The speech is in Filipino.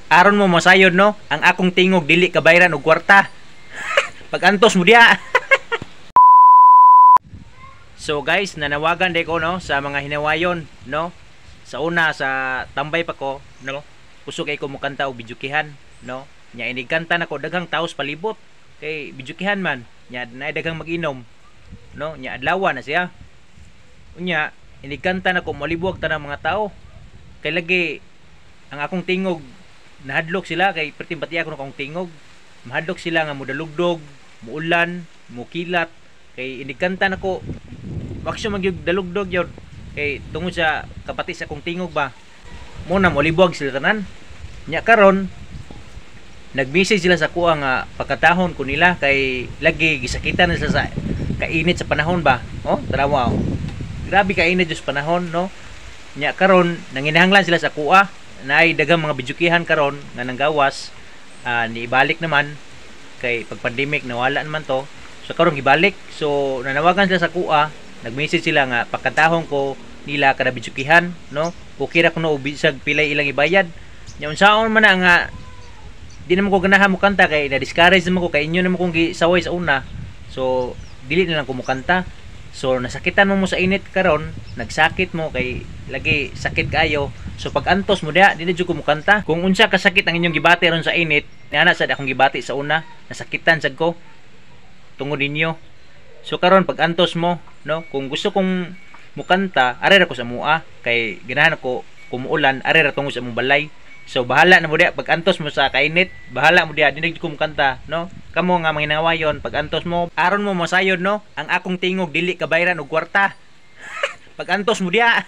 Aron mo masayod no, ang akong tingog dili kabayran og kwarta. Pag-antos mo diya. So guys, nanawagan day ko no sa mga hinawayon no. Sa una sa tambay pa ko no. Kusog kay ko mo kanta og bidyukihan no. Nya inigkanta nako daghang taos palibot. Kay bidyukihan man, nya naay daghang mag-inom no. Nya adlaw na siya. Unya inigkanta nako malibog tanang mga tao. Kay lagi ang akong tingog nahadlok sila kay pertimpati ako akong tingog. Mahadlok sila nga mudalugdog, muulan, mukilat kay inigkanta nako waksyo magyug dalugdog yun kay tungod sa kapati sa akong tingog ba mo na molibog sila tanan nya karon nag-message sila sa kuha nga pagkatahon ko nila kay lagi gisakitan na sila sa kainit sa panahon ba oh tanawa oh. Grabe kainit sa panahon no nya karon nanginahanglan sila sa kuha naay daghang mga bidyukihan karon nga nanggawas niibalik naman kay pag pandemic nawala naman to so karon gibalik so nanawagan sila sa kuha nag-message sila nga pagkatahon ko nila kada bidyukihan no okay ra kuno bisag pilay ilang ibayad nya unsaon man na nga di naman ko ganahan mo kanta kay na-discourage naman ko kay inyo naman kong gisaway sa una so dili na lang ko mo kanta so nasakitan mo sa init karon nagsakit mo kay lagi sakit kayo so pag antos mo di na jud ko mo kanta kung unsa ka sakit ang inyong gibati ron sa init ana sad akong gibati sa una nasakitan sad ko tungod ninyo so karon pag antos mo no kung gusto kong mukanta are ra ko sa mua kay ganahan ako kumuulan are ra tungod sa mong balay so bahala na mo diya pag antos mo sa kainit bahala mo diya dinig ko mukanta no kamo nga manginawayon pag antos mo aron mo masayod no ang akong tingog dili kabayran og kwarta pag antos mo diya.